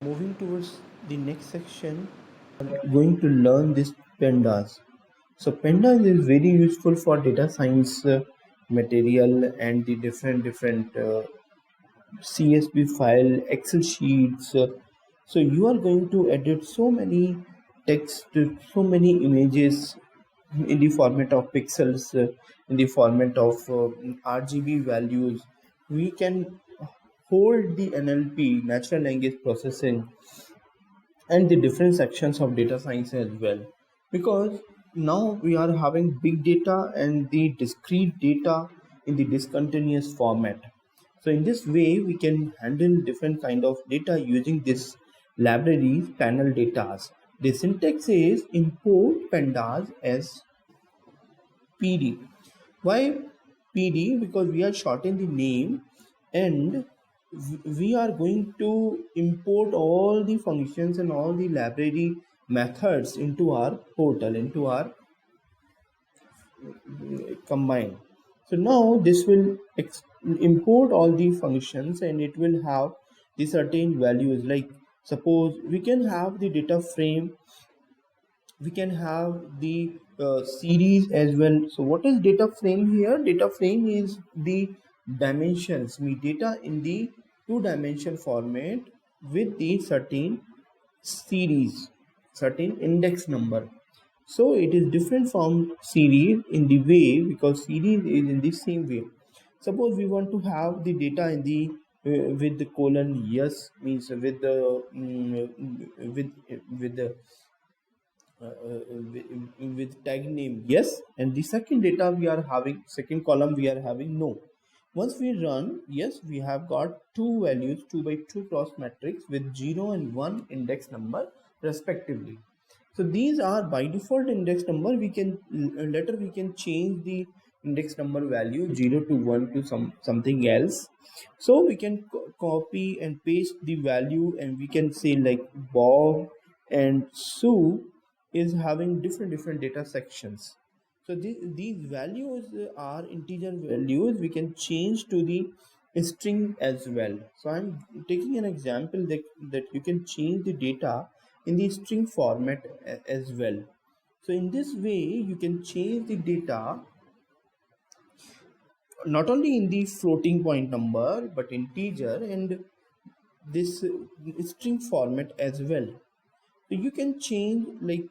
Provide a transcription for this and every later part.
Moving towards the next section, going to learn this pandas. So pandas is very useful for data science material and the different CSV file, Excel sheets. So you are going to edit so many text, so many images in the format of pixels, in the format of RGB values. We can hold the NLP, natural language processing, and the different sections of data science as well, because now we are having big data and the discrete data in the discontinuous format. So in this way we can handle different kind of data using this library panel data. The syntax is import pandas as PD. Why PD? Because we are shortening the name, and we are going to import all the functions and all the library methods into our portal, into our combine. So now this will import all the functions, and it will have the certain values. Like suppose we can have the data frame, we can have the series as well. So what is data frame here? Data frame is the dimensions, me data in the two-dimension format with the certain series, certain index number. So it is different from series in the way, because series is in the same way. Suppose we want to have the data in the with the colon yes, means with the with the with tag name yes, and the second data we are having, second column we are having no. Once we run, yes, we have got two values, 2 by 2 cross matrix with 0 and 1 index number respectively. So these are by default index number. We can later we can change the index number value 0 to 1 to something else. So we can copy and paste the value, and we can say like Bob and Sue is having different data sections. So these values are integer values. We can change to the string as well. So I'm taking an example that you can change the data in the string format as well. So in this way you can change the data not only in the floating point number but integer and this string format as well. So you can change like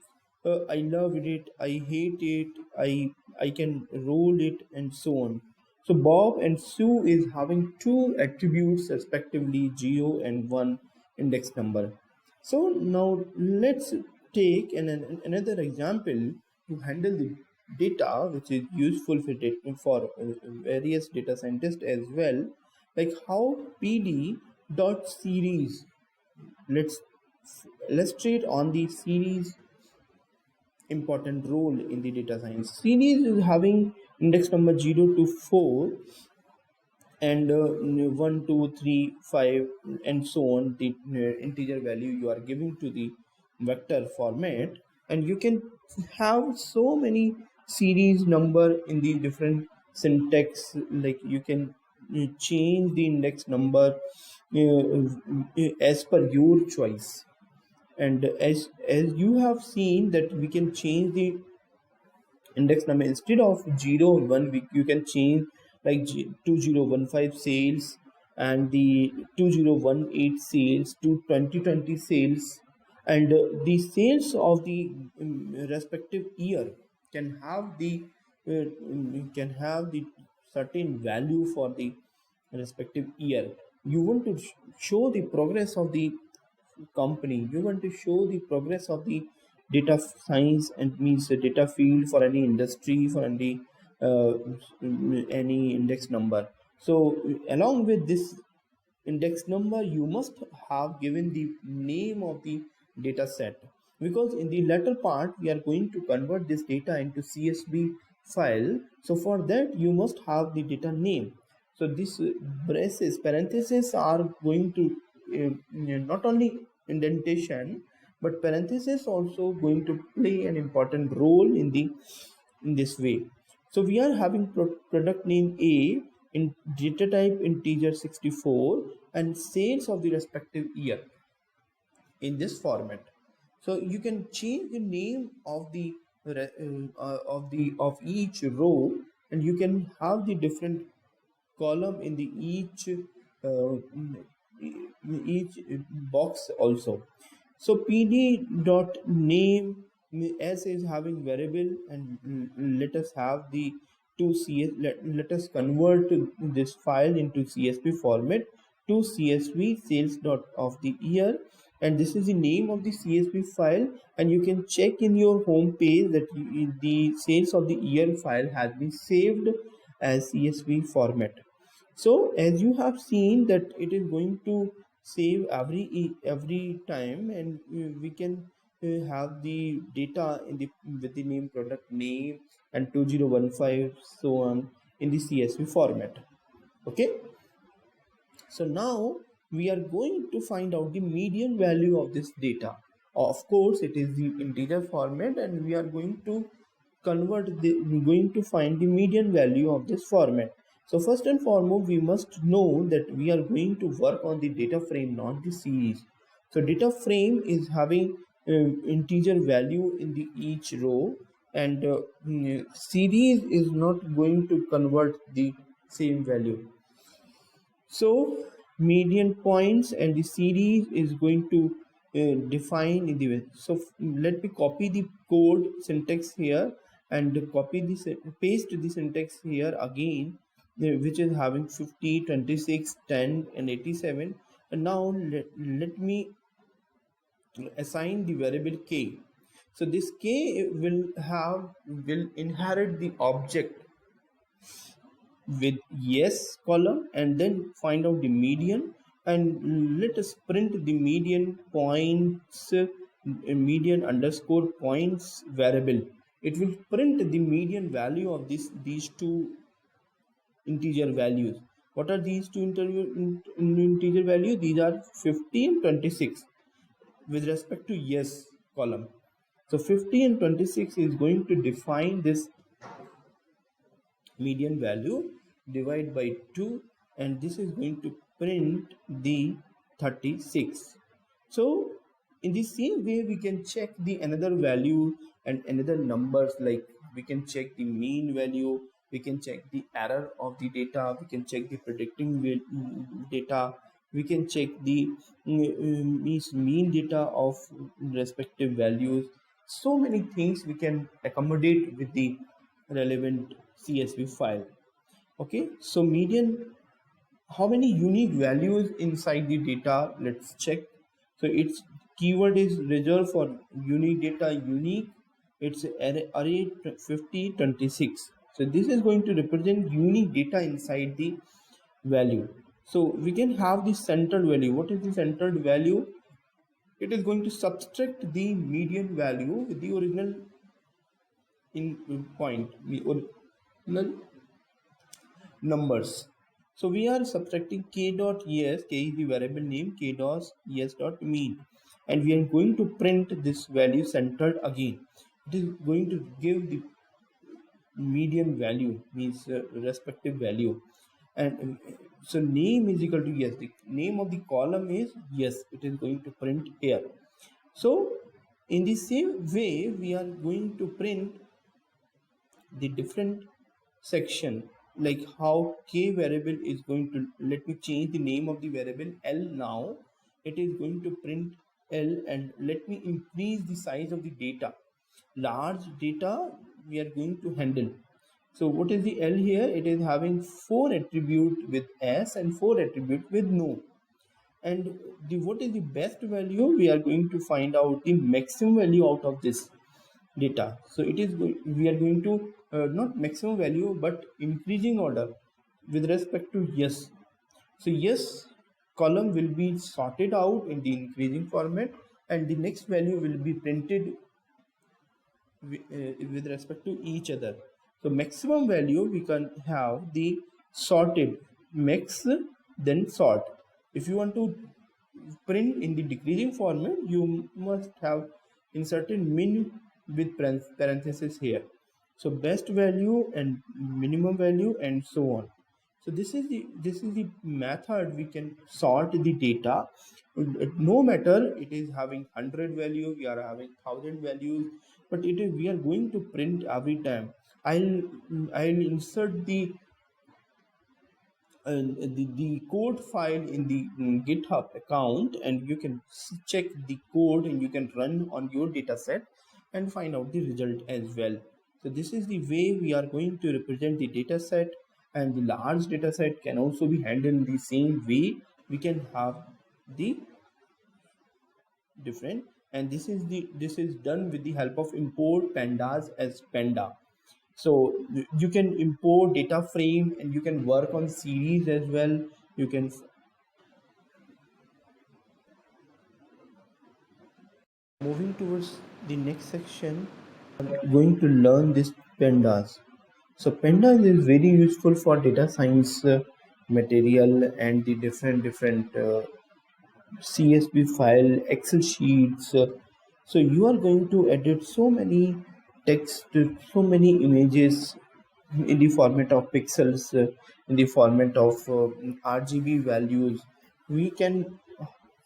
I love it, I hate it, I can roll it, and so on. So Bob and Sue is having two attributes respectively, 0 and 1 index number. So now let's take another example to handle the data, which is useful for various data scientists as well, like how PD dot series. Let's illustrate on the series important role in the data science. Series is having index number 0 to 4 and 1 2 3 5 and so on, the integer value you are giving to the vector format. And you can have so many series number in the different syntax, like you can change the index number as per your choice. And as you have seen that we can change the index number instead of 0 1, you can change like 2015 sales, and the 2018 sales to 2020 sales. And the sales of the respective year can have the can have the certain value for the respective year. You want to show the progress of the company, you want to show the progress of the data science, and means the data field for any industry, for uh, any index number. So along with this index number you must have given the name of the data set, because in the latter part we are going to convert this data into CSV file. So for that you must have the data name. So this braces parentheses are going to not only indentation, but parentheses also going to play an important role in this way. So we are having product name A in data type integer 64 and sales of the respective year. in this format. So you can change the name of the of each row, and you can have the different column in the each box also. So pd dot name s is having variable, and let us have the let us convert this file into csv format to csv sales dot of the year, and this is the name of the csv file, and you can check in your home page that the sales of the year file has been saved as csv format. So as you have seen that it is going to save every time, and we can have the data in the with the name, product name, and 2015 so on in the csv format. Okay, so now we are going to find out the median value of this data. Of course it is the integer format, and we are going to we're going to find the median value of this format. So first and foremost, we must know that we are going to work on the data frame, not the series. So data frame is having integer value in the each row, and series is not going to convert the same value. So median points and the series is going to define in the way. So let me copy the code syntax here, and copy this, paste the syntax here again, which is having 50, 26, 10, and 87. And now let me assign the variable k. So this k will inherit the object with yes column, and then find out the median, and let us print the median points, median underscore points variable. It will print the median value of these two integer values. What are these two integer values? These are 50 and 26 with respect to yes column. So 50 and 26 is going to define this median value, divide by 2, and this is going to print the 36. So in the same way we can check the another value and another numbers, like we can check the mean value, we can check the error of the data, we can check the predicting data, we can check the mean data of respective values. So many things we can accommodate with the relevant csv file. Okay, so median, how many unique values inside the data? Let's check. So its keyword is reserved for unique data, unique. It's array 50, 26. So this is going to represent unique data inside the value. So we can have the centered value. What is the centered value? It is going to subtract the median value with the original point, the original numbers. So we are subtracting k dot yes, k is the variable name, k dot yes dot mean, and we are going to print this value centered again. It is going to give the median value, means respective value, and so name is equal to yes. The name of the column is yes. It is going to print here. So in the same way, we are going to print the different section, like how k variable is going to, let me change the name of the variable l now. It is going to print l, and let me increase the size of the data. Large data we are going to handle. So what is the l here? It is having 4 attribute with s and 4 attribute with no. And what is the best value? We are going to find out the maximum value out of this data. So it is we are going to not maximum value but increasing order with respect to yes. So yes column will be sorted out in the increasing format, and the next value will be printed with respect to each other. So maximum value we can have the sorted, max then sort. If you want to print in the decreasing format, you must have inserted min with parenthesis here. So best value and minimum value and so on. So this is the method we can sort the data. No matter it is having 100 value, we are having 1,000 values, but it is we are going to print every time. I'll insert the code file in the GitHub account, and you can check the code and you can run on your data set and find out the result as well. So this is the way we are going to represent the data set, and the large data set can also be handled the same way. We can have the different, and this is done with the help of import pandas as panda. So you can import data frame and you can work on series as well. You can moving towards the next section, going to learn this pandas. So pandas is very useful for data science material and the different CSV file, Excel sheets. So you are going to edit so many text, so many images in the format of pixels, in the format of RGB values. We can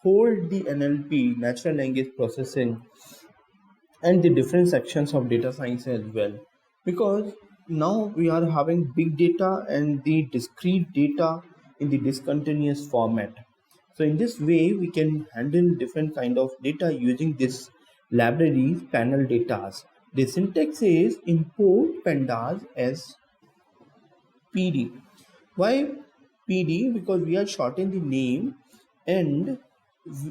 hold the NLP, natural language processing, and the different sections of data science as well, because now we are having big data and the discrete data in the discontinuous format. So in this way we can handle different kind of data using this library panel data. The syntax is import pandas as PD. Why PD? Because we are shortening the name, and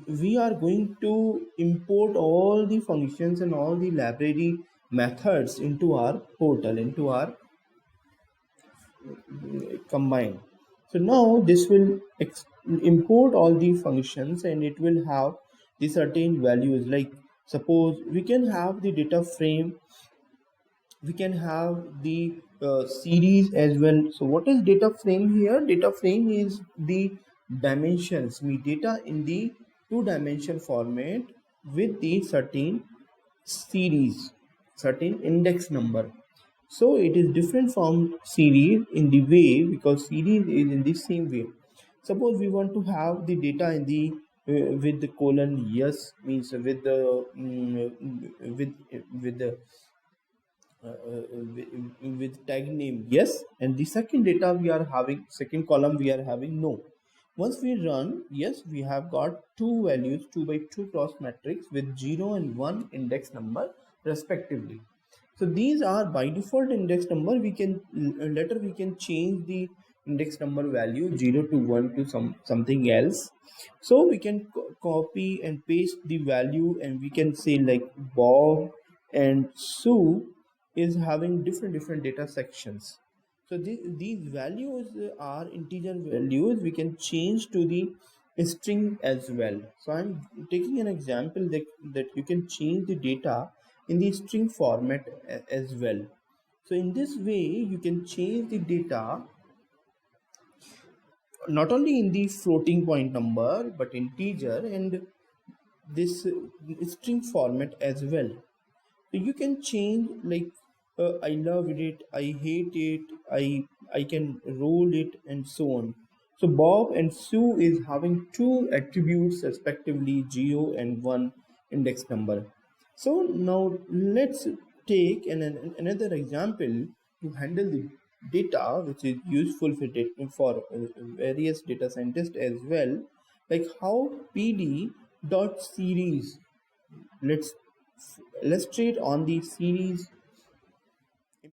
we are going to import all the functions and all the library methods into our portal, into our combine. So now this will import all the functions, and it will have the certain values. Like suppose we can have the data frame, we can have the series as well. So what is data frame here? Data frame is the dimensions, me data in the two-dimension format with the certain series, certain index number. So it is different from series in the way, because series is in the same way. Suppose we want to have the data in the with the colon yes, means with the with the with tag name yes, and the second data we are having, second column we are having no. Once we run, yes, we have got two values, 2 by 2 cross matrix with 0 and 1 index number respectively. So these are by default index number. We can later we can change the index number value 0 to 1 to something else. So we can copy and paste the value, and we can say like Bob and Sue is having different data sections. So these values are integer values. We can change to the string as well. So I'm taking an example that you can change the data in the string format as well. So in this way you can change the data not only in the floating point number but integer and this string format as well. So you can change like I love it, I hate it, I can roll it, and so on. So Bob and Sue is having two attributes respectively, 0 and 1 index number. So now let's take another example to handle the data, which is useful for various data scientists as well, like how PD dot series. Let's illustrate on the series